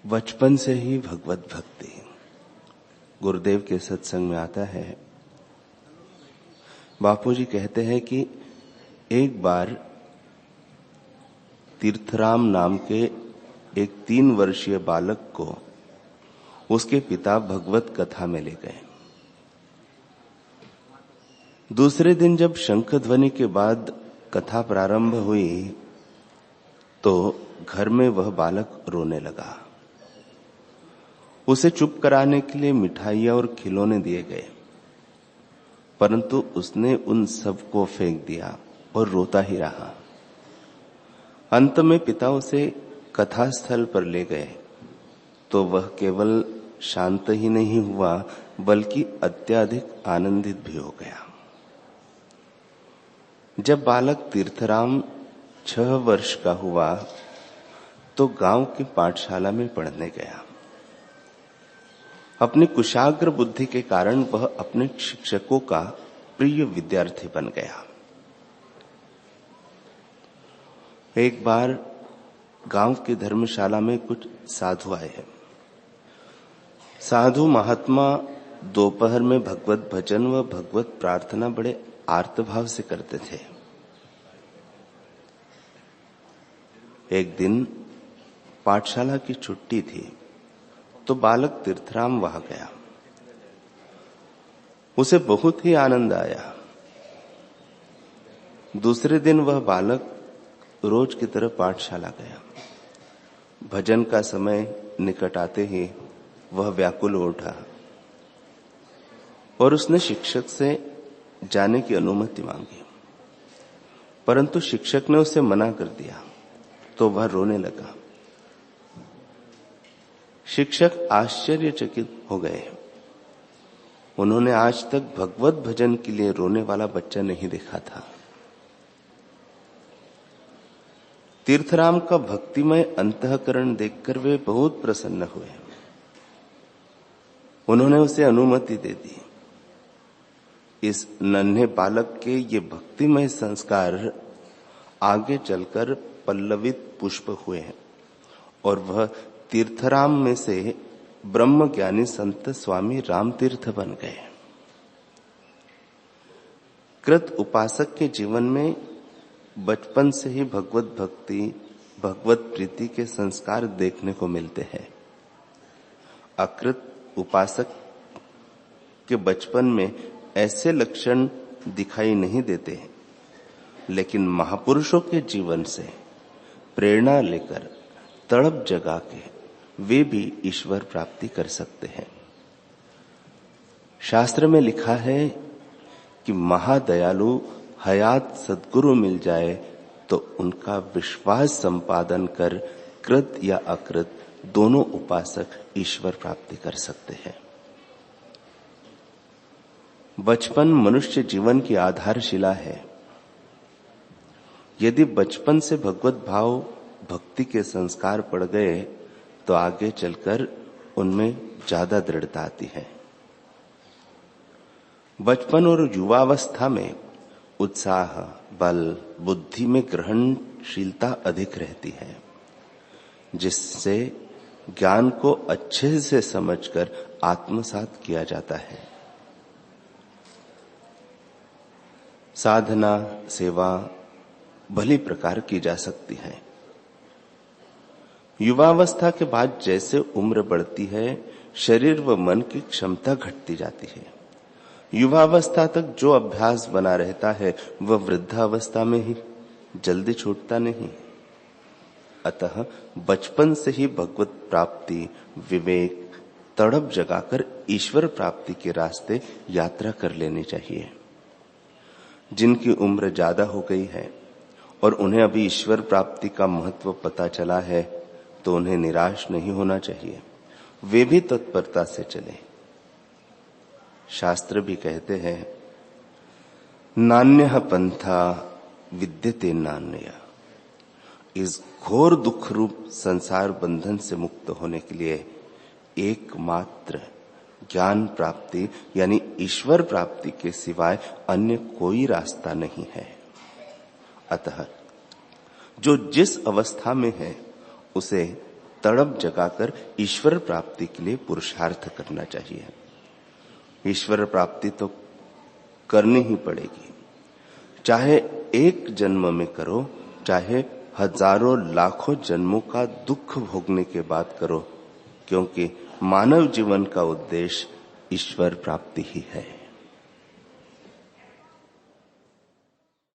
बचपन से ही भगवत भक्ति। गुरुदेव के सत्संग में आता है, बापूजी कहते हैं कि एक बार तीर्थराम नाम के एक 3 वर्षीय बालक को उसके पिता भगवत कथा में ले गए। दूसरे दिन जब शंख ध्वनि के बाद कथा प्रारंभ हुई तो घर में वह बालक रोने लगा। उसे चुप कराने के लिए मिठाइयां और खिलौने दिए गए, परंतु उसने उन सबको फेंक दिया और रोता ही रहा। अंत में पिता उसे कथा स्थल पर ले गए तो वह केवल शांत ही नहीं हुआ बल्कि अत्यधिक आनंदित भी हो गया। जब बालक तीर्थराम 6 वर्ष का हुआ तो गांव की पाठशाला में पढ़ने गया। अपनी कुशाग्र बुद्धि के कारण वह अपने शिक्षकों का प्रिय विद्यार्थी बन गया। एक बार गांव की धर्मशाला में कुछ साधु आए हैं। साधु महात्मा दोपहर में भगवत भजन व भगवत प्रार्थना बड़े आर्तभाव से करते थे। एक दिन पाठशाला की छुट्टी थी तो बालक तीर्थराम वहां गया। उसे बहुत ही आनंद आया। दूसरे दिन वह बालक रोज की तरह पाठशाला गया। भजन का समय निकट आते ही वह व्याकुल हो उठा और उसने शिक्षक से जाने की अनुमति मांगी, परंतु शिक्षक ने उसे मना कर दिया तो वह रोने लगा। शिक्षक आश्चर्यचकित हो गए। उन्होंने आज तक भगवत भजन के लिए रोने वाला बच्चा नहीं देखा था। तीर्थराम का भक्तिमय अंतःकरण देखकर वे बहुत प्रसन्न हुए। उन्होंने उसे अनुमति दे दी। इस नन्हे बालक के ये भक्तिमय संस्कार आगे चलकर पल्लवित पुष्प हुए हैं और वह तीर्थराम में से ब्रह्म ज्ञानी संत स्वामी रामतीर्थ बन गए। कृत उपासक के जीवन में बचपन से ही भगवत भक्ति, भगवत प्रीति के संस्कार देखने को मिलते हैं। अकृत उपासक के बचपन में ऐसे लक्षण दिखाई नहीं देते, लेकिन महापुरुषों के जीवन से प्रेरणा लेकर तड़प जगा के वे भी ईश्वर प्राप्ति कर सकते हैं। शास्त्र में लिखा है कि महादयालु हयात सद्गुरु मिल जाए तो उनका विश्वास संपादन कर कृत या अकृत दोनों उपासक ईश्वर प्राप्ति कर सकते हैं। बचपन मनुष्य जीवन की आधारशिला है। यदि बचपन से भगवत भाव, भक्ति के संस्कार पड़ गए तो आगे चलकर उनमें ज्यादा दृढ़ता आती है। बचपन और युवावस्था में उत्साह, बल, बुद्धि में ग्रहणशीलता अधिक रहती है, जिससे ज्ञान को अच्छे से समझकर आत्मसात किया जाता है। साधना, सेवा भली प्रकार की जा सकती है। युवावस्था के बाद जैसे उम्र बढ़ती है, शरीर व मन की क्षमता घटती जाती है। युवावस्था तक जो अभ्यास बना रहता है वह वृद्धावस्था में ही जल्दी छूटता नहीं। अतः बचपन से ही भगवत प्राप्ति, विवेक, तड़प जगाकर ईश्वर प्राप्ति के रास्ते यात्रा कर लेनी चाहिए। जिनकी उम्र ज्यादा हो गई है और उन्हें अभी ईश्वर प्राप्ति का महत्व पता चला है तो उन्हें निराश नहीं होना चाहिए। वे भी तत्परता से चले। शास्त्र भी कहते हैं, नान्यः पंथा विद्यते नान्य। इस घोर दुख रूप संसार बंधन से मुक्त होने के लिए एकमात्र ज्ञान प्राप्ति यानी ईश्वर प्राप्ति के सिवाय अन्य कोई रास्ता नहीं है। अतः जो जिस अवस्था में है उसे तड़प जगाकर ईश्वर प्राप्ति के लिए पुरुषार्थ करना चाहिए। ईश्वर प्राप्ति तो करनी ही पड़ेगी, चाहे एक जन्म में करो, चाहे हजारों लाखों जन्मों का दुख भोगने के बाद करो, क्योंकि मानव जीवन का उद्देश्य ईश्वर प्राप्ति ही है।